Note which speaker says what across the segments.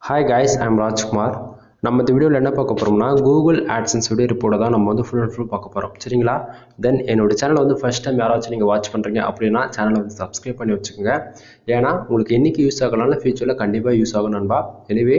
Speaker 1: Hi guys, I'm Rajkumar. நம்ம இந்த வீடியோவில் என்ன பார்க்க போகிறோம்னா கூகுள் AdSense வீடியோ ரிப்போர்ட்டை தான் நம்ம வந்து ஃபுல் அண்ட் ஃபுல் பார்க்க போகிறோம். சரிங்களா? தென் என்னோட சேனலை வந்து ஃபர்ஸ்ட் டைம் யாராச்சும் நீங்கள் வாட்ச் பண்ணுறீங்க அப்படின்னா சேனலை வந்து சப்ஸ்கிரைப் பண்ணி வச்சுக்கோங்க. ஏன்னா உங்களுக்கு என்றைக்கு யூஸ் ஆகலாம்னா ஃபியூச்சரில் கண்டிப்பாக யூஸ் ஆகும் நண்பா. எனிவே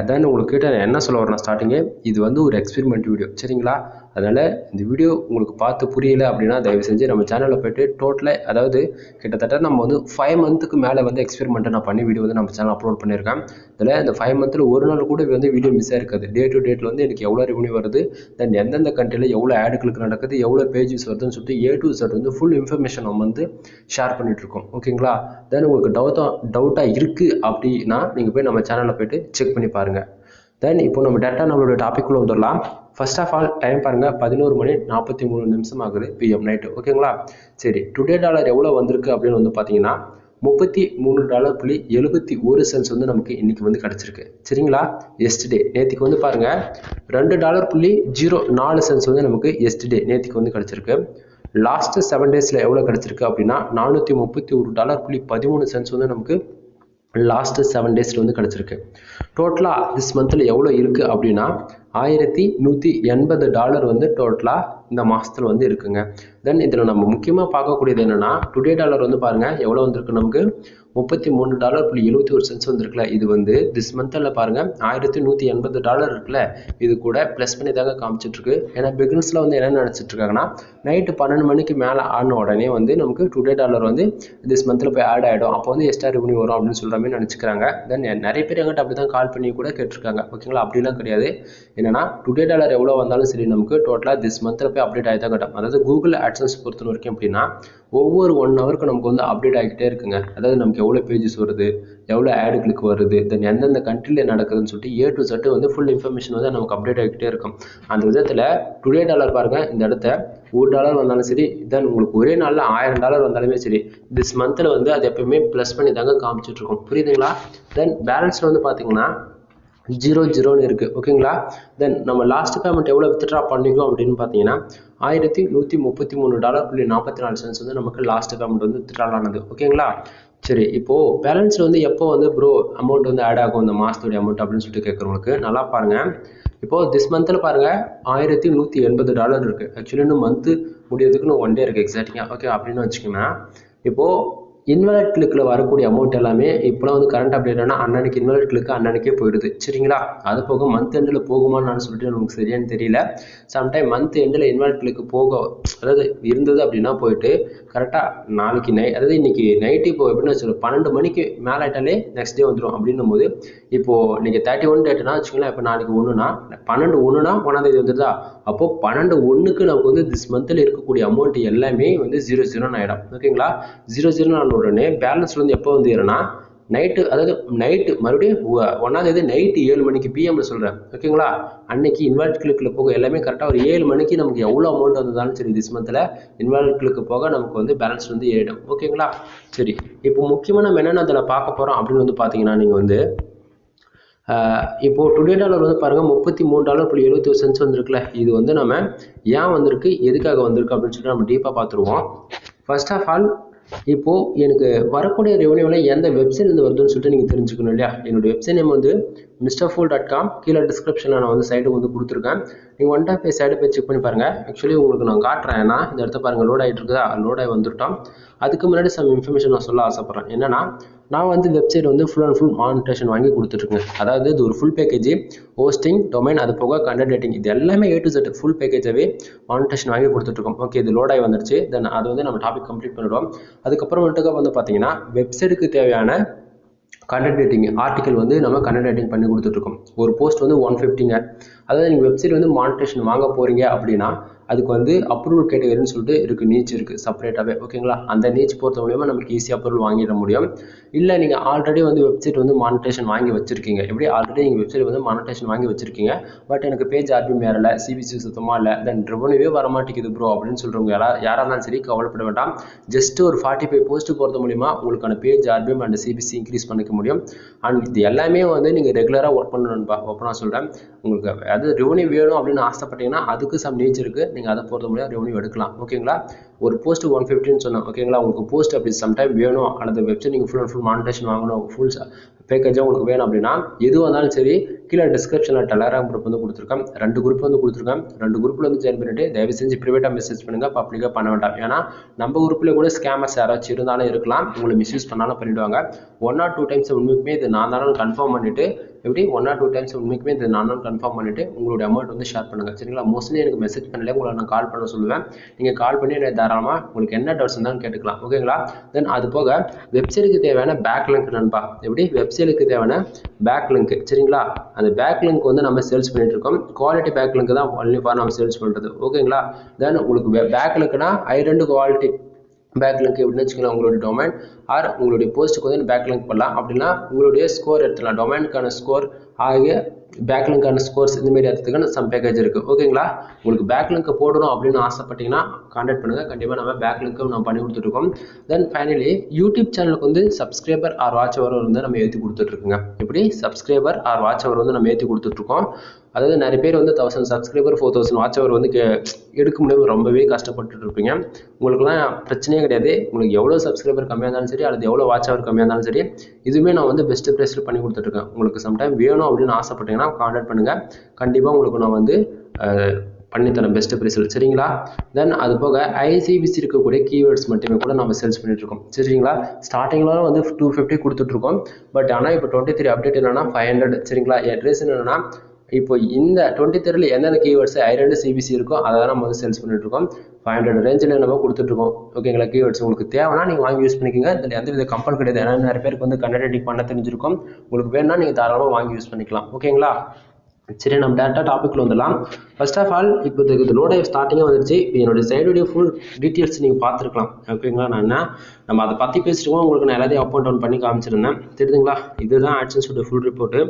Speaker 1: தென் உங்கள்கிட்ட என்ன சொல்ல வரேன் ஸ்டார்டிங்கே, இது வந்து ஒரு எக்ஸ்பெரிமெண்ட் வீடியோ. சரிங்களா? அதனால் இந்த வீடியோ உங்களுக்கு பார்த்து புரியல அப்படின்னா தயவு செஞ்சு நம்ம சேனலில் போய்ட்டு டோட்டலாக, அதாவது கிட்டத்தட்ட நம்ம வந்து 5 மந்த்துக்கு மேலே வந்து எக்ஸ்பெரிமெண்ட்டை நான் பண்ணி வீடியோ வந்து நம்ம சேனல் அப்லோட் பண்ணியிருக்கேன். இதில் இந்த 5 மந்த்தில் ஒரு நாள் கூட வந்து வீடியோ மிஸ் ஆகிருக்காது. டே டு டேட்டில் வந்து எனக்கு எவ்வளோ ரெவன்யூ வருது, தென் எந்தெந்த கண்ட்ரியில் எவ்வளோ ஆடுகளுக்கு நடக்குது, எவ்வளோ பேஜஸ் வருதுன்னு சொல்லிட்டு A to Z வந்து ஃபுல் இன்ஃபர்மேஷன் நம்ம வந்து ஷேர் பண்ணிகிட்ருக்கோம். ஓகேங்களா? தென் உங்களுக்கு டவுட்டாக இருக்குது அப்படின்னா நீங்கள் போய் நம்ம சேனலில் போய்ட்டு செக் பண்ணி பாருங்கள். தென் இப்போ நம்ம டேட்டா நம்மளோட டாபிக்குள்ளே வந்துடலாம். ஃபர்ஸ்ட் ஆஃப் ஆல் டைம் பாருங்கள், 11 மணி 43 நிமிஷம் ஆகுது PM நைட்டு. ஓகேங்களா? சரி, டுடே டாலர் எவ்வளோ வந்திருக்கு அப்படின்னு வந்து பார்த்தீங்கன்னா $33.71 வந்து நமக்கு இன்னைக்கு வந்து கிடச்சிருக்கு. சரிங்களா? எஸ்டே நேற்றுக்கு வந்து பாருங்கள் $2.04 வந்து நமக்கு எஸ்டே நேற்றுக்கு வந்து கிடச்சிருக்கு. லாஸ்ட் 7 டேஸில் எவ்வளோ கிடச்சிருக்கு அப்படின்னா $431.13 வந்து நமக்கு லாஸ்ட் 7 டேஸில் வந்து கிடச்சிருக்கு. டோட்டலாக திஸ் மந்தில் எவ்வளோ இருக்குது அப்படின்னா $1180 வந்து டோட்டலாக இந்த மாதத்தில் வந்து இருக்குங்க. தென் இதில் நம்ம முக்கியமாக பார்க்கக்கூடியது என்னென்னா டுடே டாலர் வந்து பாருங்கள் எவ்வளோ வந்திருக்கு, நமக்கு $33.71 வந்திருக்குல்ல. இது வந்து திஸ் மந்தில் பாருங்கள் $1180 இருக்குல்ல, இது கூட ப்ளஸ் பண்ணி தாங்க காமிச்சிட்ருக்கு. ஏன்னா பிகினர்ஸில் வந்து என்ன நினச்சிட்டு இருக்காங்கன்னா நைட்டு 12 மணிக்கு மேலே ஆன உடனே வந்து நமக்கு டுடே டாலர் வந்து திஸ் மந்தில் போய் ஆட் ஆகிடும், அப்போ வந்து எக்ஸ்ட்ரா ரெவன்யூ வரும் அப்படின்னு சொல்கிற மாதிரி நினச்சிக்கிறாங்க. தென் நிறைய பேர் எங்கிட்ட அப்படி தான் கால் பண்ணி கூட கேட்டிருக்காங்க. ஓகேங்களா? அப்படிலாம் கிடையாது. என்னன்னா டுடே டாலர் எவ்வளோ வந்தாலும் சரி நமக்கு டோட்டலாக திஸ் மந்தில் போய் அப்டேட் ஆகி தான் கட்டும். அதாவது கூகுள் AdSense பொறுத்த வரைக்கும் அப்படின்னா ஒவ்வொரு 1 ஹவருக்கு நமக்கு வந்து அப்டேட் ஆகிக்கிட்டே இருக்குங்க. அதாவது நமக்கு எவ்வளோ பேஜஸ் வருது, எவ்வளோ ஆடுகளுக்கு வருது, தென் எந்தெந்த கண்ட்ரியில் நடக்குதுன்னு சொல்லிட்டு A to Z வந்து ஃபுல் இன்ஃபர்மேஷன் வந்து நமக்கு அப்டேட் ஆகிக்கிட்டே இருக்கும். அந்த விதத்தில் டுடே டாலர் பாருங்கள், இந்த இடத்த $1 வந்தாலும் சரி, தென் உங்களுக்கு ஒரே நாளில் $1000 வந்தாலுமே சரி, திஸ் மந்தில் வந்து அது எப்பவுமே ப்ளஸ் பண்ணி தாங்க காமிச்சிட்ருக்கோம். புரியுதுங்களா? தென் பேலன்ஸில் வந்து பார்த்தீங்கன்னா 0 இருக்குது. ஓகேங்களா? தென் நம்ம லாஸ்ட் பேமெண்ட் எவ்வளோ வித்ட்ரா பண்ணிக்கோம் அப்படின்னு பார்த்தீங்கன்னா $1133.44 வந்து நமக்கு லாஸ்ட் பேமெண்ட் வந்து வித்ட்ரா ஆனது. ஓகேங்களா? சரி, இப்போது பேலன்ஸில் வந்து எப்போ வந்து ப்ரோ அமௌண்ட் வந்து ஆட் ஆகும் இந்த மாதத்துடைய அமௌண்ட் அப்படின்னு சொல்லிட்டு கேட்குறவங்களுக்கு நல்லா பாருங்கள். இப்போது திஸ் மந்தில் பாருங்கள் $1180 இருக்குது. ஆக்சுவலி இன்னும் மந்த்து முடியறதுக்கு இன்னும் 1 டே இருக்குது எக்ஸாக்டிங்காக. ஓகே, அப்படின்னு வச்சுக்கோங்கன்னா இப்போது இன்வாலிட் கிளிக்கில் வரக்கூடிய அமௌண்ட் எல்லாமே இப்போலாம் வந்து கரண்ட் அப்டேட் ஆனால் அன்னன்னைக்கு இன்வாலிட் கிளிக்கு அன்னன்னைக்கே போயிடுது. சரிங்களா? அது போக மந்த் எண்டில் போகுமான்னு சொல்லிட்டு நமக்கு சரியானு தெரியல. சம்டைம் மந்த் எண்டில் இன்வாலிட் கிளிக்கு போக, அதாவது இருந்தது அப்படின்னா போயிட்டு கரெக்டாக நாளைக்கு அதாவது இன்னைக்கு நைட்டு இப்போ எப்படின்னு வச்சுக்கோங்க 12 மணிக்கு மேலே ஆயிட்டாலே நெக்ஸ்ட் டே வந்துடும். அப்படின்னும் போது இப்போது நீங்கள் 31 டேட்டுனா வச்சுக்கோங்களேன், இப்போ நாளைக்கு 1னா 12/1னா 1ஆம் தேதி வந்துடுதா, அப்போது 12/1க்கு நமக்கு வந்து திஸ் மந்தில் இருக்கக்கூடிய அமௌண்ட் எல்லாமே வந்து 0 ஆகிடும். ஓகேங்களா? 0 ஆன உடனே பேலன்ஸ் வந்து எப்போ வந்து ஏறுனா நைட்டு, அதாவது நைட்டு மறுபடியும் 1ஆம் தேதி நைட்டு 7 மணிக்கு PM சொல்கிறேன். ஓகேங்களா? அன்னைக்கு இன்வாலிட் கிளிக்கில் போக எல்லாமே கரெக்டாக ஒரு 7 மணிக்கு நமக்கு எவ்வளோ அமௌண்ட் வந்ததாலும் சரி திஸ் மந்தில் இன்வாலிட் கிளிக்கு போக நமக்கு வந்து பேலன்ஸ் வந்து ஏறிடும். ஓகேங்களா? சரி, இப்போ முக்கியமாக நம்ம என்னென்ன அதில் பார்க்க போகிறோம் அப்படின்னு வந்து பார்த்தீங்கன்னா நீங்கள் வந்து இப்போது டுடே டாலர் வந்து பாருங்கள் $33.71 வந்திருக்குல்ல. இது வந்து நம்ம ஏன் வந்திருக்கு, எதுக்காக வந்திருக்கு அப்படின்னு சொல்லிட்டு நம்ம டீப்பாக பார்த்துருவோம். ஃபர்ஸ்ட் ஆஃப் ஆல் இப்போது எனக்கு வரக்கூடிய ரெவன்யூவில் எந்த வெப்சைட்லேருந்து வருதுன்னு சொல்லிட்டு நீங்கள் தெரிஞ்சுக்கணும் இல்லையா? என்னுடைய வெப்சைட் நேம் வந்து mrfool.com. கீழே டிஸ்கிரிப்ஷனில் நான் வந்து சைடு வந்து கொடுத்துருக்கேன். நீங்கள் ஒன் டைம் போய் சைடு போய் செக் பண்ணி பாருங்கள். ஆக்சுவலி உங்களுக்கு நான் காட்டுறேன். ஏன்னா இந்த இடத்த பாருங்கள் லோட் ஆகிட்டு இருக்குதா, லோட் ஆகி வந்துட்டோம். அதுக்கு முன்னாடி சம் இன்ஃபர்மேஷன் நான் சொல்ல ஆசைப்பட்றேன். என்னன்னா நான் வந்து வெப்சைட் வந்து ஃபுல் அண்ட் ஃபுல் மானிட்டேஷன் வாங்கி கொடுத்துட்ருக்கேன். அதாவது இது ஒரு ஃபுல் பேக்கேஜ், ஹோஸ்டிங், டொமைன், அது போக கண்டென்ட் ரைட்டிங், இது எல்லாமே A to Z ஃபுல் பேக்கேஜாகவே மானிட்டேஷன் வாங்கி கொடுத்துட்ருக்கோம். ஓகே, இது லோட் ஆகி வந்துருச்சு. தென் அது வந்து நம்ம டாபிக் கம்ப்ளீட் பண்ணிடுவோம். அதுக்கப்புறமேட்டுக்கு வந்து பார்த்தீங்கன்னா வெப்சைட்டுக்கு தேவையான கண்டென்ட் ரைட்டிங் ஆர்டிக்கல் வந்து நம்ம கண்டென்ட் ரைட்டிங் பண்ணி கொடுத்துட்ருக்கோம். ஒரு போஸ்ட் வந்து 150ங்க. அதாவது நீங்கள் வெப்சைட் வந்து மானிட்டேஷன் வாங்க போகிறீங்க அப்படின்னா அதுக்கு வந்து அப்ரூவல் கேட்டகரின்னு சொல்லிட்டு இருக்குது, நீச் இருக்குது செப்பரேட்டாகவே. ஓகேங்களா? அந்த நீச் பொறுத்த மூலியமாக நமக்கு ஈஸியாக அப்ரூவல் வாங்கிட முடியும். இல்லை நீங்கள் ஆல்ரெடி வந்து வெப்சைட் வந்து மானிட்டேஷன் வாங்கி வச்சுருக்கீங்க, எப்படி ஆல்ரெடி நீங்கள் வெப்சைட் வந்து மானிட்டேஷன் வாங்கி வச்சுருக்கீங்க, பட் எனக்கு பேஜ் ஆர்பிஎம் ஏறலை, CPC சுத்தமாக இல்லை, தென் ரெவன்யூவே வரமாட்டேங்குது ப்ரோ அப்படின்னு சொல்கிறவங்க யாராக இருந்தாலும் சரி கவலைப்பட வேண்டாம். ஜஸ்ட் ஒரு 45 போஸ்ட்டு போகிறது மூலிமா உங்களுக்கான page RPM and CPC increase பண்ணிக்க முடியும். அண்ட் இது எல்லாமே வந்து நீங்கள் ரெகுலராக ஒர்க் பண்ணணும்பா. ஓப்பனாக சொல்கிறேன், உங்களுக்கு அது ரெவன்யூ வேணும் அப்படின்னு ஆசைப்பட்டீங்கன்னா அதுக்கு சம் நீச் இருக்குது, நீங்கள் அதை பொறுத்த முடியாது ரெவன்யூ எடுக்கலாம். ஓகேங்களா? ஒரு போஸ்ட் 150ன்னு சொன்னேன் ஓகேங்களா. உங்களுக்கு போஸ்ட் அப்படி சம்டைம் வேணும் அல்லது வெப்சைட் நீங்கள் ஃபுல் அண்ட் ஃபுல் மானிட்டேஷன் வாங்கணும் ஃபுல் பேக்கேஜாக உங்களுக்கு வேணும் அப்படின்னா எதுவாக இருந்தாலும் சரி கீழே டிஸ்கிரிப்ஷனில் டெலகிராம் குரூப் வந்து கொடுத்துருக்கேன். 2 குரூப் வந்து கொடுத்துருக்கேன். 2 குரூப்பில் வந்து ஜாயின் பண்ணிட்டு தயவு செஞ்சு ப்ரைவேட்டாக மெசேஜ் பண்ணுங்கள், பப்ளிக்காக பண்ண வேண்டாம். ஏன்னா நம்ம குரூப்பில் கூட ஸ்கேமர்ஸ் யாராச்சும் இருந்தாலும் இருக்கலாம், உங்களை மிஸ்யூஸ் பண்ணாலும் பண்ணிவிடுவாங்க. 1 or 2 டைம்ஸ் உண்மைக்குமே இது நான் தானே கன்ஃபார்ம் பண்ணிவிட்டு எப்படி 1 or 2 டைம்ஸ் உண்மைக்குமே இது நான் தான் கன்ஃபார்ம் பண்ணிவிட்டு உங்களுடைய அமௌண்ட் வந்து ஷேர் பண்ணுங்கள் சரிங்களா. மோஸ்ட்லி எனக்கு மெசேஜ் பண்ணல, உங்களை நான் கால் பண்ண சொல்லுவேன். நீங்கள் கால் பண்ணி எனக்கு தாராளமாக உங்களுக்கு என்ன டவுட்ஸ் இருந்தாலும் கேட்டுக்கலாம் ஓகேங்களா. தென் அது போக வெப்சைட்டுக்கு தேவையான பேக்லிங்க் நண்பா, எப்படி வெப்சைட்டுக்கு தேவையான பேக்லிங்க் சரிங்களா. அந்த பேக்லிங்க் வந்து நம்ம சேல்ஸ் பண்ணிட்டு இருக்கோம். குவாலிட்டி பேக்லிங்க் தான் ஒன்லி ஃபார் நம்ம சேல்ஸ் பண்ணுறது ஓகேங்களா. தென் உங்களுக்கு பேக்லிங்க்னா ஹை-end குவாலிட்டி பேக்லிங்க் எப்படின்னு வச்சுக்கலாம். உங்களுடைய டொமைன் ஆர் உங்களுடைய போஸ்ட்டுக்கு வந்து பேக்லிங்க் பண்ணலாம். அப்படின்னா உங்களுடைய ஸ்கோர் எடுத்துக்கலாம், டொமைனுக்கான ஸ்கோர் ஆகிய பேக்லிங்கான ஸ்கோர்ஸ் இந்தமாரி எடுத்துக்கான சம் பேக்கேஜ் இருக்குது ஓகேங்களா. உங்களுக்கு பேக்லிங்க் போடணும் அப்படின்னு ஆசைப்பட்டீங்கன்னா கான்டாக்ட் பண்ணுங்கள், கண்டிப்பாக நம்ம பேக்லிங்க்கும் நம்ம பண்ணி கொடுத்துட்ருக்கோம். தென் ஃபைனலி யூடியூப் சேனலுக்கு வந்து சப்ஸ்கிரைபர் ஆர் வாட்ச் அவர் வந்து நம்ம ஏற்றி கொடுத்துட்ருக்குங்க. எப்படி சப்ஸ்கிரைபர் ஆர் வாட்ச் அவர் வந்து நம்ம ஏற்றி கொடுத்துட்ருக்கோம். அதாவது நிறைய பேர் வந்து 1000 சப்ஸ்கிரைபர் 4000 வாட்ச் அவர் வந்து எடுக்க முடியாமல் ரொம்பவே கஷ்டப்பட்டு இருப்பீங்க. உங்களுக்குலாம் பிரச்சனையே கிடையாது. உங்களுக்கு எவ்வளோ சப்ஸ்கிரைபர் கம்மியாக இருந்தாலும் சரி அல்லது எவ்வளோ வாட்ச் அவர் கம்மியாக இருந்தாலும் சரி இதுவுமே நான் வந்து பெஸ்ட் ப்ரைஸில் பண்ணி கொடுத்துட்ருக்கேன். உங்களுக்கு சம்டைம் வேணும் அப்படின்னு ஆசைப்பட்டீங்கன்னா கான்டாக்ட் பண்ணுங்கள், கண்டிப்பாக உங்களுக்கு நான் வந்து பண்ணித்தரேன் பெஸ்ட் ப்ரைஸில் சரிங்களா. தென் அது போக ஐசிபிசி இருக்கக்கூடிய கீவேர்ட்ஸ் மட்டுமே கூட நம்ம சேல்ஸ் பண்ணிட்டுருக்கோம் சரிங்களா. ஸ்டார்டிங்கில் வந்து 250 கொடுத்துட்ருக்கோம். பட் ஆனால் இப்போ 23 அப்டேட் என்னன்னா 500 சரிங்களா. ரீசன் என்னன்னா இப்போ இந்த 23ல எந்தெந்த கீவேர்ட்ஸ் ஐ2 சிபிசி இருக்கோ அதை தான் நம்ம வந்து சேல்ஸ் பண்ணிட்டு இருக்கோம். 500 ரேஞ்சில் நம்ம கொடுத்துட்ருக்கோம் ஓகேங்களா. கீவேர்ட்ஸ் உங்களுக்கு தேவைன்னா நீங்கள் வாங்கி யூஸ் பண்ணிக்கோங்க, இதில் எந்த வித கம்பல் கிடையாது. ஏன்னா நிறைய பேருக்கு வந்து கண்டென்ட் எடிட் பண்ண தெரிஞ்சிருக்கும், உங்களுக்கு வேணும்னா நீங்கள் தாராளமாக வாங்கி யூஸ் பண்ணிக்கலாம் ஓகேங்களா. சரி நம்ம டேரெக்டாக டாப்பிக்கில் வந்துடலாம். ஃபர்ஸ்ட் ஆஃப் ஆல் இப்போ இது லோட் ஆகி ஸ்டார்டிங்காக வந்துருச்சு. என்னோடய சைடுடைய ஃபுல் டீட்டெயில்ஸ் நீங்கள் பார்த்துருக்கலாம் ஓகேங்களா. நம்ம அதை பற்றி பேசிட்டுவோம், உங்களுக்கு நான் எல்லாத்தையும் அப் அண்ட் டவுன் பண்ணி காமிச்சிருந்தேன் தெரியுதுங்களா. இதுதான் ஆட்சன்ஸோட ஃபுல் ரிப்போர்ட்டு.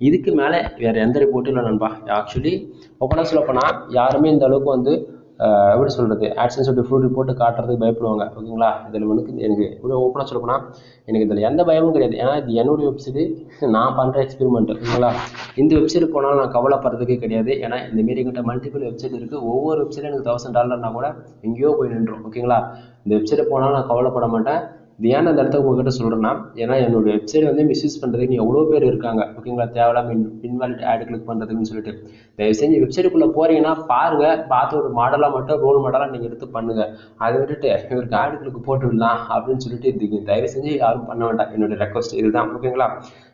Speaker 1: இதுக்கு மேலே வேறு எந்த ரிப்போர்ட்டும் இல்லை நண்பா. ஆக்சுவலி ஓப்பனாக சொல்லப்போனால் யாருமே இந்த அளவுக்கு வந்து எப்படி சொல்கிறது ஆட்சன்ஸோட ஃபுல் ரிப்போர்ட்டு காட்டுறதுக்கு பயப்படுவாங்க ஓகேங்களா. இதில் வந்து எனக்கு இவ்வளோ ஓப்பனாக சொல்லப்போனால் எனக்கு இதில் எந்த பயமும் கிடையாது. ஏன்னா இது என்னுடைய வெப்சைட்டு, நான் பண்ணுற எக்ஸ்பெரிமெண்ட் ஓகேங்களா. இந்த வெப்சைட் போனாலும் நான் கவலைப்படுறதுக்கே கிடையாது. ஏன்னா இந்தமாரி எங்கிட்ட மல்டிபிள் வெப்சைட் இருக்குது. ஒவ்வொரு வெப்சைட்டும் எனக்கு $1000 கூட எங்கேயோ போய் நின்றோம் ஓகேங்களா. இந்த வெப்சைட்டை போனாலும் நான் கவலைப்பட மாட்டேன். இது ஏன் அந்த இடத்துக்கு உங்ககிட்ட சொல்கிறேன்னா, ஏன்னா என்னோட வெப்சைட் வந்து மிஸ்யூஸ் பண்ணுறதுக்கு எவ்வளோ பேர் இருக்காங்க ஓகேங்களா. தேவையில்லாம இன்வாலிட் ஆட் கிளிக் பண்ணுறதுக்குன்னு சொல்லிட்டு தயவு செஞ்சு வெப்சைட்டுக்குள்ளே போகிறீங்கன்னா பாருங்கள், பார்த்து ஒரு மாடலாக மட்டும் ரோல் மாடலாக நீங்கள் எடுத்து பண்ணுங்கள். அதை விட்டுட்டு இவருக்கு ஆட் கிளிக் போட்டு விடலாம் அப்படின்னு சொல்லிட்டு இதுக்கு தயவு செஞ்சு யாரும் பண்ண வேண்டாம். என்னோட ரெக்வஸ்ட் இதுதான் ஓகேங்களா.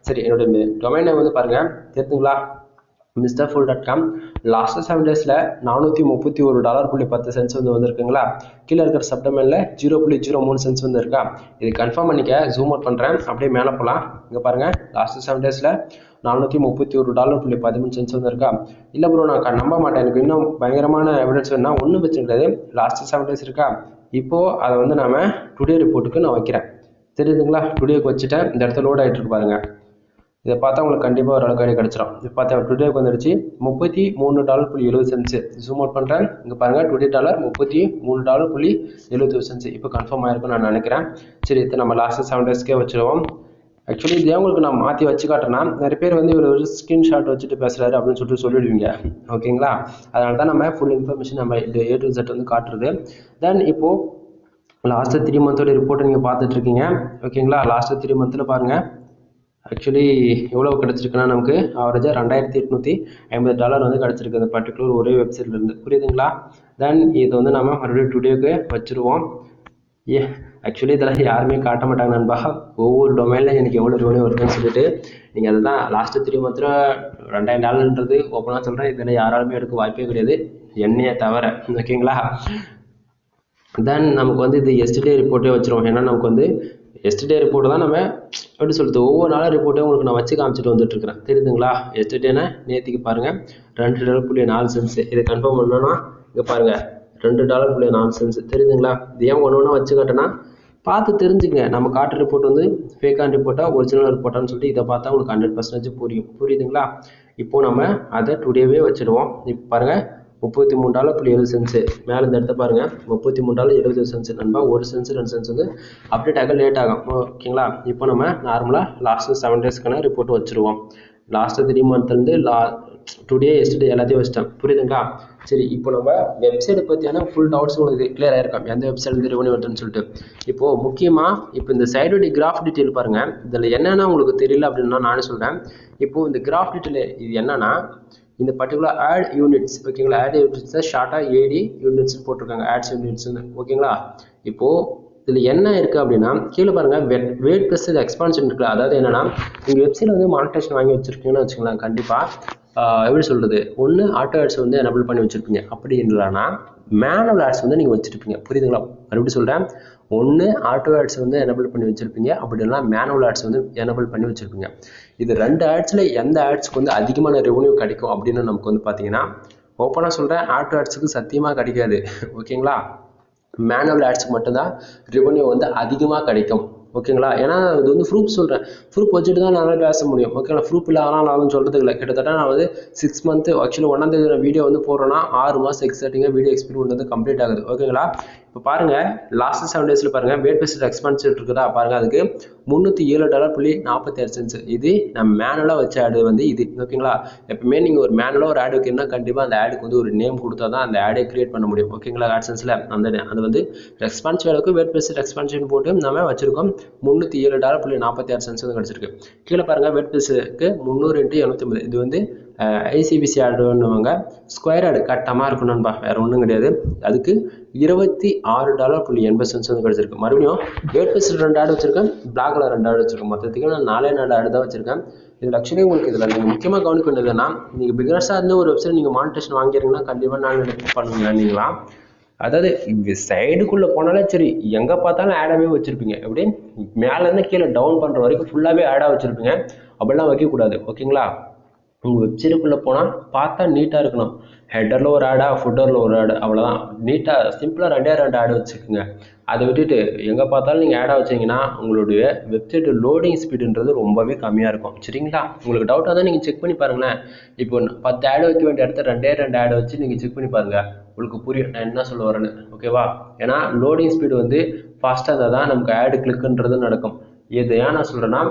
Speaker 1: சரி என்னோட டொமைன் நேம் வந்து பாருங்கள் தெரிஞ்சுங்களா, mrfull.com. லாஸ்ட் 7 டேஸில் $431.10 வந்து வந்திருக்குங்களா. கீழே இருக்கிற சப்டொமைனில் 0.03 சென்ட்ஸ் வந்து இருக்கா. இது கன்ஃபார்ம் பண்ணிக்க ஜூம் அவுட் பண்ணுறேன், அப்படியே மேலே போகலாம். இங்கே பாருங்கள் லாஸ்ட் 7 டேஸில் $431.13 வந்து இருக்கா. இல்லை ப்ரோ நான் நம்ப மாட்டேன், எனக்கு இன்னும் பயங்கரமான எவிடன்ஸ் வேணும்னா ஒன்றும் பிரச்சனை கிடையாது. லாஸ்ட் 7 டேஸ் இருக்கா. இப்போது அதை வந்து நாம் டுடே ரிப்போர்ட்டுக்கு நான் வைக்கிறேன் தெரியுதுங்களா. டுடேக்கு வச்சுட்டேன். இந்த இடத்துல லோட் ஆகிட்டு இருக்கு பாருங்கள். இதை பார்த்தா உங்களுக்கு கண்டிப்பாக ஒரு அளவுக்கு கிடச்சிடும். இப்போ பார்த்தா டுடேக்கு வந்துடுச்சு $33.70. ஜூம் அவுட் பண்ணுறேன். இங்கே பாருங்கள் டுடே டாலர் $33.70. இப்போ கன்ஃபார்ம் ஆகிருக்குன்னு நான் நினைக்கிறேன். சரி இது நம்ம லாஸ்ட் 7 டேஸ்க்கே வச்சுருவோம். ஆக்சுவலி இதே உங்களுக்கு நான் மாற்றி வச்சு காட்டுறேன்னா நிறைய பேர் வந்து ஒரு ஸ்க்ரீன்ஷாட் வச்சுட்டு பேசுகிறாரு அப்படின்னு சொல்லிடுவீங்க ஓகேங்களா. அதனால தான் நம்ம ஃபுல் இன்ஃபர்மேஷன் நம்ம இந்த A to Z வந்து காட்டுறது. தென் இப்போது லாஸ்ட் 3 மந்தோட ரிப்போர்ட்டை நீங்கள் பார்த்துட்ருக்கீங்க ஓகேங்களா. லாஸ்ட் 3 மந்தில் பாருங்கள் ஆக்சுவலி எவ்வளோ கிடச்சிருக்குன்னா நமக்கு ஆவரேஜாக $2850 வந்து கிடச்சிருக்கு அந்த பர்டிகுலர் ஒரே வெப்சைட்லேருந்து புரியுதுங்களா. தென் இது வந்து நம்ம மறுபடியும் டுடேக்கு வச்சுருவோம். ஆக்சுவலி இதெல்லாம் யாருமே காட்ட மாட்டாங்க நண்பா. ஒவ்வொரு டொமைனில் எனக்கு எவ்வளோ ரெவன்யூ வருதுன்னு சொல்லிட்டு நீங்கள் அதை தான் லாஸ்ட் 3 மந்தில் $2000ன்றது ஓப்பனாக சொல்கிறேன். இதில் யாராலுமே எடுக்க வாய்ப்பே கிடையாது என்னையே தவிர ஓகேங்களா. தென் நமக்கு வந்து இது எஸ்டர்டே ரிப்போர்ட்டே வச்சுருவோம். ஏன்னா நமக்கு வந்து எஸ்டர்டே ரிப்போர்ட் தான் நம்ம எப்படி சொல்கிறது ஒவ்வொரு நாளும் ரிப்போர்ட்டையும் உங்களுக்கு நான் வச்சு காமிச்சிட்டு வந்துட்டுருக்கிறேன் தெரியுதுங்களா. எஸ்டர்டேனா நேற்றுக்கு பாருங்கள் $2.04. இதை கன்ஃபார்ம் பண்ணோன்னா இங்கே பாருங்கள் $2.04 தெரியுதுங்களா. இது ஏன் ஒன்று ஒன்றா வச்சு காட்டினா பார்த்து தெரிஞ்சுங்க. நம்ம காட்டுற ரிப்போர்ட் வந்து ஃபேக்கான ரிப்போர்ட்டா ஒரிஜினல் ரிப்போர்ட்டான்னு சொல்லிட்டு இதை பார்த்தா உங்களுக்கு 100% புரியுதுங்களா. இப்போது நம்ம அதை டுடேவே வச்சுடுவோம். இப்போ பாருங்கள் $33.70. மேலே இந்த இடத்த பாருங்கள் $33.70 நண்பா. 1 சென்ஸ் 2 சென்ஸ் வந்து அப்டேட் ஆக லேட் ஆகும் ஓகேங்களா. இப்போ நம்ம நார்மலாக லாஸ்ட் 7 டேஸ்க்கான ரிப்போர்ட் வச்சுருவோம். லாஸ்ட் 3 மந்த்லேருந்து டுடே எஸ்டர்டே எல்லாத்தையும் வச்சுட்டேன் புரியுதுங்களா. சரி, இப்போ நம்ம வெப்சைட் பற்றியான ஃபுல் டவுட்ஸ் உங்களுக்கு கிளியர் ஆயிருக்கும், எந்த வெப்சைட் வந்து ரெவன்யூ வருதுன்னு சொல்லிட்டு. இப்போது முக்கியமாக இப்போ இந்த சைடு கிராஃப் டீட்டெயில் பாருங்கள். இதில் என்னென்னா உங்களுக்கு தெரியல அப்படின்னா நானே சொல்கிறேன். இப்போது இந்த கிராஃப் டீட்டெயில் இது என்னன்னா, இந்த பர்டிகுலர் ஆட் யூனிட்ஸ் ஓகேங்களா, ஆட் யூனிட்ஸை ஷார்ட்டாக ஏடி யூனிட்ஸ் போட்டிருக்காங்க, ஆட்ஸ் யூனிட்ஸ்னு ஓகேங்களா. இப்போது இதில் என்ன இருக்குது அப்படின்னா கீழே பாருங்கள், வெயிட் ப்ளஸ் எக்ஸ்பான்ஷன் இருக்குல்ல. அதாவது என்னென்னா, நீங்கள் வெப்சைட் வந்து மானிட்டேஷன் வாங்கி வச்சுருக்கீங்கன்னு வச்சுக்கலாம். கண்டிப்பாக எப்படி சொல்கிறது, ஒன்று ஆட்டோ ஆட்ஸ் வந்து எனபிள் பண்ணி வச்சுருப்பீங்க. அப்படி இல்லைன்னா மேனுவல் ஆட்ஸ் வந்து நீங்கள் வச்சுருப்பீங்க. புரியுதுங்களா? மறுபடியும் சொல்கிறேன், ஒன்று ஆட்டோ ஆட்ஸ் வந்து எனபிள் பண்ணி வச்சுருப்பீங்க, அப்படி இல்லைனா மேனுவல் ஆட்ஸ் வந்து எனபிள் பண்ணி வச்சுருப்பீங்க. இது ரெண்டு ஆட்ஸில் எந்த ஆட்ஸ்க்கு வந்து அதிகமான ரெவன்யூ கிடைக்கும் அப்படின்னு நமக்கு வந்து பார்த்தீங்கன்னா, ஓப்பனாக சொல்கிறேன், ஆட்டோ ஆட்ஸுக்கு சத்தியமாக கிடைக்காது ஓகேங்களா. மேனுவல் ஆட்ஸ்க்கு மட்டும்தான் ரெவன்யூ வந்து அதிகமாக கிடைக்கும் ஓகேங்களா. ஏன்னா இது வந்து ப்ரூஃப் சொல்கிறேன், ப்ரூஃப் வச்சுட்டு தான் நான் பேச முடியும் ஓகேங்களா. ப்ரூஃப் இல்லை ஆனால் நான் சொல்கிறது இல்லை. கிட்டத்தட்ட நான் வந்து 6 மந்த்து ஆக்சுவலி 1ஆம் தேதி வீடியோ வந்து போடுறேன்னா 6 மாதம் எக்ஸாக்டிங்காக வீடியோ எக்ஸ்பீரியன்ஸ் வந்து கம்ப்ளீட் ஆகுது ஓகேங்களா. இப்போ பாருங்கள், லாஸ்ட் 7 டேஸில் பாருங்கள், வெயிட் பேஸ்ட் எக்ஸ்பென்சர் இருக்குதா பாருங்கள், அதுக்கு $307.46. இது நம்ம மேனுவலாக வச்ச ஆடு வந்து இது ஓகேங்களா. எப்பவுமே நீங்கள் ஒரு மேனுவலாக ஒரு ஆடு வைக்கணும்னா கண்டிப்பாக அந்த ஆடுக்கு வந்து ஒரு நேம் கொடுத்தா தான் அந்த ஆடை கிரியேட் பண்ண முடியும் ஓகேங்களா. AdSenseல அது வந்து ரெஸ்பான்ஸ் வேலைக்கு வெயிட் பேஸ்ட் எக்ஸ்பென்ஷன் போட்டு நம்ம வச்சிருக்கோம். $307.46 வந்து கிடச்சிருக்கு. கீழே பாருங்கள், வெயிட் பேஸ்ட்டுக்கு 300x750. இது வந்து ஐசிபிசி ஆடுன்னுவாங்க. ஸ்கொயர் ஆடு கட்டமாக இருக்கணும்பா, வேறு ஒன்றும் கிடையாது. அதுக்கு $26.80 வந்து கிடச்சிருக்கு. மறுபடியும் வெயிட் பேஸ்ட் 2 ஆடு வச்சிருக்கேன், பிளாக்ல 2 ஆடு வச்சிருக்கேன். மொத்தத்துக்கு நான் 4 ஆடு தான் வச்சிருக்கேன். இதில் ஆக்சுவலி உங்களுக்கு இதில் நீங்கள் முக்கியமாக கவனிக்க வேண்டியது என்னன்னா, நீங்கள் பிகினர்ஸாக இருந்து ஒரு வெப்சைட் நீங்கள் மானிட்டேஷன் வாங்கிறீங்கன்னா கண்டிப்பாக நான் பண்ணுவீங்க. நீங்களா அதாவது சைடுக்குள்ளே போனாலே சரி, எங்கே பார்த்தாலும் ஆடாகவே வச்சுருப்பீங்க. எப்படி மேலேருந்து கீழே டவுன் பண்ணுற வரைக்கும் ஃபுல்லாகவே ஆடாக வச்சுருப்பீங்க. அப்படிலாம் வைக்கக்கூடாது ஓகேங்களா. உங்கள் வெப்சைட்டுக்குள்ளே போனால் பார்த்தா நீட்டாக இருக்கணும். ஹெட்டரில் ஒரு ஆடா, ஃபுட்டரில் ஒரு ஆடு, அவ்வளோதான். நீட்டாக சிம்பிளாக 2 ஆடு வச்சுக்கோங்க. அதை விட்டுட்டு எங்கே பார்த்தாலும் நீங்கள் ஆடாக வச்சிங்கன்னா உங்களுடைய வெப்சைட்டு லோடிங் ஸ்பீடுன்றது ரொம்பவே கம்மியாக இருக்கும். சரிங்களா? உங்களுக்கு டவுட்டாக தான் நீங்கள் செக் பண்ணி பாருங்களேன். இப்போ 10 ஆடு வைக்க வேண்டிய இடத்த 2 ஆடு வச்சு நீங்கள் செக் பண்ணி பாருங்கள், உங்களுக்கு புரியும் நான் என்ன சொல்ல வரேன்னு ஓகேவா. ஏன்னா லோடிங் ஸ்பீடு வந்து ஃபாஸ்ட்டாக இருந்தால் தான் நமக்கு ஆடு கிளிக்குன்றது நடக்கும். இது ஏன் நான் சொல்கிறேன்னா,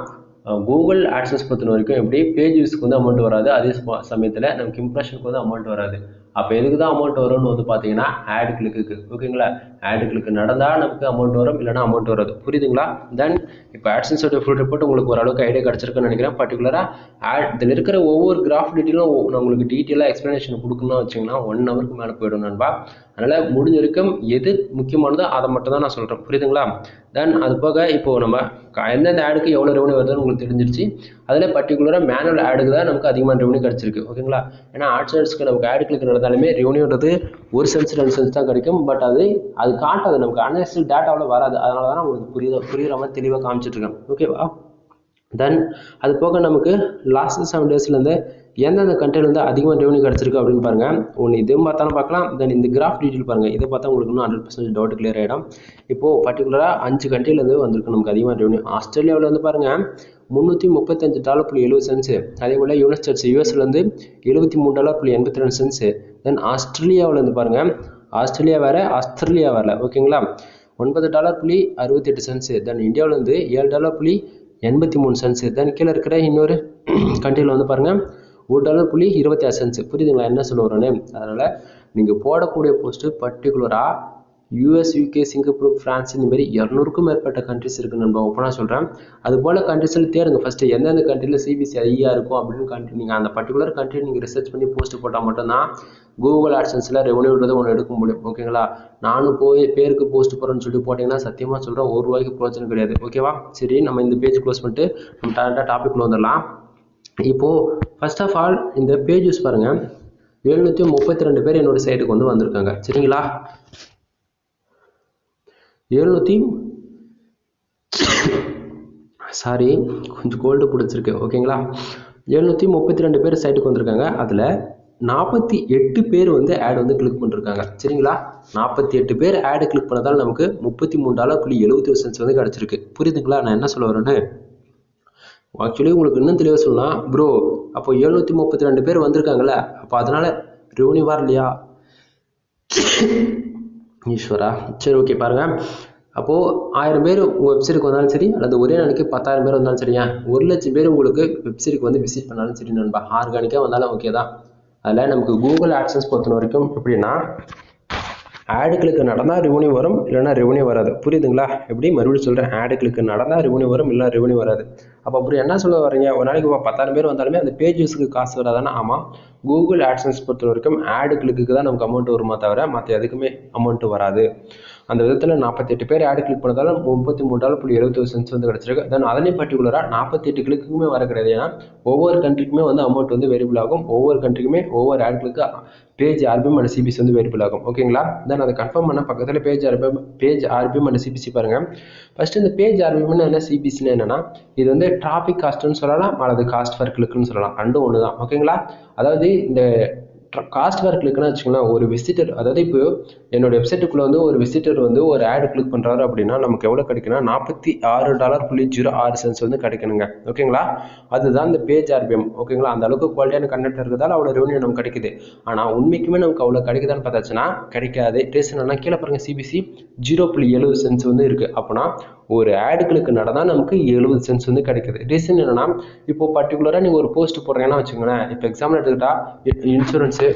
Speaker 1: கூகுள் ஆட்சன்ஸ் பொறுத்த வரைக்கும் எப்படி பேஜ் வியூஸ்க்கு வந்து அமௌண்ட் வராது, அதே சமயத்தில் நமக்கு இம்ப்ரெஷனுக்கு வந்து அமௌண்ட் வராது. அப்போ எதுக்கு தான் அமௌண்ட் வரும்னு வந்து பார்த்தீங்கன்னா ஆட் கிளிக்கு ஓகேங்களா. ஆட் கிளிக்கு நடந்தால் நமக்கு அமௌண்ட் வரும், இல்லைனா அமௌண்ட் வராது. புரியுதுங்களா? தென் இப்போ ஆட்சன்ஸோட ஃபுல் ரிப்போர்ட் உங்களுக்கு ஓரளவுக்கு ஐடியா கிடச்சிருக்குன்னு நினைக்கிறேன். பர்டிகுலராக இதில் இருக்கிற ஒவ்வொரு கிராஃப் டீட்டெயிலும் நான் உங்களுக்கு டீட்டெயிலாக எக்ஸ்ப்ளனேஷன் கொடுக்கணும்னு வச்சிங்கன்னா 1 ஹவருக்கு மேலே போயிடும் நண்பா. அதனால் முடிஞ்ச வரைக்கும் எது முக்கியமானதோ அதை மட்டும் தான் நான் சொல்கிறேன். புரியுதுங்களா? தென் அது போக இப்போது நம்ம எந்தெந்த ஆடுக்கு எவ்வளோ ரெவன்யூ வருதுன்னு உங்களுக்கு தெரிஞ்சிருச்சு. அதில் பர்டிகுலராக மேனுவல் ஆடுக்கு தான் நமக்கு அதிகமான ரெவன்யூ கிடச்சிருக்கு ஓகேங்களா. ஏன்னா ஆட்சன்ஸ்க்கு நமக்கு ஆடு கிளிக் நடந்தாலுமே ரெவன்யூன்றது 1 சென்ஸ் 2 சென்ஸ் தான் கிடைக்கும். பட் அது காட்டாது, நமக்கு அனலிஸ்டிக் டேட்டாவில் வராது. அதனால தான் உங்களுக்கு புரியுற மாதிரி தெளிவாக காமிச்சிட்ருக்கேன் ஓகேவா. தென் அது போக நமக்கு லாஸ்ட் 7 டேஸ்லேருந்து எந்தெந்த கண்ட்ரிலேருந்து அதிகமாக ரெவன்யூ கிடச்சிருக்கு அப்படின்னு பாருங்கள். ஒன்று இதுவும் பார்த்தாலும் பார்க்கலாம். தென் இந்த கிராஃப் டீட்டெயில் பாருங்கள், இதை பார்த்தா உங்களுக்கு இன்னும் 100% டவுட் கிளியர் ஆகிடும். இப்போது பர்டிகுலராக 5 கண்ட்ரிலேருந்து வந்திருக்கு நமக்கு அதிகமாக ரெவன்யூ. ஆஸ்திரேலியாவில் வந்து பாருங்கள் $335.70. அதே போல் யுனைடெட் ஸ்டேட்ஸ் யூஎஸ்லேருந்து $73.82. தென் ஆஸ்திரேலியாவில் வந்து பாருங்கள், ஆஸ்திரேலியா வேறு ஆஸ்திரேலியா வரல ஓகேங்களா, $9.68. தென் இந்தியாவிலேருந்து $7.83. தென் கீழே இருக்கிற இன்னொரு கண்ட்ரியில் வந்து பாருங்கள் $1.26. புரியுதுங்களா என்ன சொல்ல வரேன்னு. அதனால் நீங்கள் போடக்கூடிய போஸ்ட்டு பர்டிகுலராக யூஎஸ், யூகே, சிங்கப்பூர், ஃப்ரான்ஸ் இந்த மாதிரி 200க்கும் மேற்பட்ட கண்ட்ரிஸ் இருக்குது நம்ம ஓப்பனாக சொல்கிறேன். அது போல் கண்ட்ரிஸில் தேடுங்க ஃபஸ்ட்டு, எந்தெந்த கண்ட்ரியில் சிபிசி ஐயா இருக்கும் அப்படின்னு கண்ட்ரி நீங்கள் அந்த பர்டிகுலர் கண்ட்ரி நீங்கள் ரிசர்ச் பண்ணி போஸ்ட் போட்டால் மட்டும்தான் கூகுள் ஆட்சன்ஸில் ரெவன்யூன்றது ஒன்று எடுக்க முடியும் ஓகேங்களா. நானும் போய் பேருக்கு போஸ்ட் போகிறேன்னு சொல்லிட்டு போட்டிங்கன்னா சத்தியமாக சொல்கிறேன் ₹1 பிரோஜனம் கிடையாது ஓகேவா. சரி, நம்ம இந்த பேஜ் க்ளோஸ் பண்ணிட்டு நம்ம டேரெக்டாக டாபிக்ல வந்துடலாம். இப்போது ஃபர்ஸ்ட் ஆஃப் ஆல் இந்த பேஜ் யூஸ் பாருங்கள், 732 பேர் என்னோடய சைட்டுக்கு வந்து வந்திருக்காங்க. சரிங்களா, 700 சாரி கொஞ்சம் கோல்டு பிடிச்சிருக்கு ஓகேங்களா. 732 பேர் சைட்டுக்கு வந்திருக்காங்க. அதில் 48 பேர் வந்து ஆட் வந்து கிளிக் பண்ணிருக்காங்க. சரிங்களா, 48 பேர் ஆடு கிளிக் பண்ணதால் நமக்கு $33.71 வந்து கிடச்சிருக்கு. புரியுதுங்களா நான் என்ன சொல்ல வரேன்னு. ஆக்சுவலி உங்களுக்கு இன்னும் தெளிவாக சொல்லலாம், ப்ரோ அப்போ 732 பேர் வந்திருக்காங்கல்ல, அப்போ அதனால் ரெவன்யூ வரலையா ஈஸ்வரா. சரி ஓகே பாருங்கள், அப்போது 1000 பேர் உங்கள் வெப்சைட்டுக்கு வந்தாலும் சரி, அல்லது ஒரே நாளைக்கு 10,000 பேர் வந்தாலும் சரியா, 1,00,000 பேர் உங்களுக்கு வெப்சைட்டுக்கு வந்து விசிட் பண்ணாலும் சரி நண்பா, ஆர்கானிக்காக வந்தாலும் ஓகே தான். அதில் நமக்கு கூகுள் ஆட்சன்ஸ் பொறுத்த வரைக்கும் எப்படின்னா ஆடு கிளிக்கு நடந்தால் ரெவன்யூ வரும், இல்லைனா ரெவன்யூ வராது. புரியுதுங்களா? எப்படி மறுபடியும் சொல்கிறேன், ஆடு கிளிக்கு நடந்தால் ரெவன்யூ வரும், இல்லைனா ரெவன்யூ வராது. அப்போ அப்படி என்ன சொல்ல வரீங்க, ஒரு நாளைக்கு 10,000 பேர் வந்தாலுமே அந்த பேஜ் யூஸுக்கு காசு வராதானே? ஆமாம், கூகுள் ஆட்சன்ஸ் பொறுத்த வரைக்கும் ஆடு கிளிக்கு தான் நமக்கு அமௌண்ட் வருமா தவிர மற்ற எதுக்குமே அமௌண்ட்டு வராது. அந்த விதத்தில் 48 பேர் ஆடு கிளிக் பண்ணதால $33.71 வந்து கிடச்சிருக்கு. தென் அதனையும் பர்டிகுலராக 48 கிளிக்குமே வர கிடையாது. ஏன்னா ஒவ்வொரு கண்ட்ரிக்குமே வந்து அமௌண்ட் வந்து வேரியபிள் ஆகும். ஒவ்வொரு கண்ட்ரிக்குமே ஒவ்வொரு ஆட் கிளிக்கு பேஜ் ஆர்பிஎம் அண்ட் சிபிசி வந்து வேரியபிள் ஆகும். ஓகேங்களா? தென் அதை கன்ஃபார்ம் பண்ண பக்கத்தில் பேஜ் ஆர்பிஎம் அண்ட் சிபிசி பாருங்கள். ஃபஸ்ட்டு இந்த பேஜ் ஆர்பிஎம்னு என்ன, சிபிசின்னு என்னன்னா, இது வந்து டிராஃபிக் காஸ்ட்னு சொல்லலாம், அல்லது காஸ்ட் ஃபர் கிளிக்னு சொல்லலாம். ரெண்டும் ஒன்று தான். ஓகேங்களா? அதாவது இந்த காஸ்ட் ஃபர் கிளிக்னா வச்சுக்கோங்களேன், ஒரு விசிட்டர், அதாவது இப்போ என்னோட வெப்சைட்டுக்குள்ளே வந்து ஒரு விசிட்டர் வந்து ஒரு ஆடு கிளிக் பண்ணுறாரு அப்படின்னா நமக்கு எவ்வளோ கிடைக்குன்னா $46.06 வந்து கிடைக்கணுங்க. ஓகேங்களா? அதுதான் இந்த பேஜ் ஆர்பிஎம். ஓகேங்களா? அந்த அளவுக்கு குவாலிட்டியான கண்டென்ட் இருக்கிறதால அவ்வளோ ரெவன்யூ நமக்கு கிடைக்குது. ஆனால் உண்மைக்குமே நமக்கு அவ்வளோ கிடைக்குதான்னு பார்த்தாச்சுன்னா கிடைக்காது. ரீசன் என்ன, கீழே பாருங்கள், சிபிசி 0.70 வந்து இருக்குது. அப்போனா ஒரு ஆடு கிளிக்கு நடந்தால் நமக்கு 70 சென்ட்ஸ் வந்து கிடைக்குது. ரீசன் என்னன்னா, இப்போ பர்டிகுலராக நீங்கள் ஒரு போஸ்ட் போடுறீங்கன்னா வச்சுக்கோங்களேன், இப்போ எக்ஸாம்பிள் எடுத்துக்கிட்டா இன்சூரன்ஸு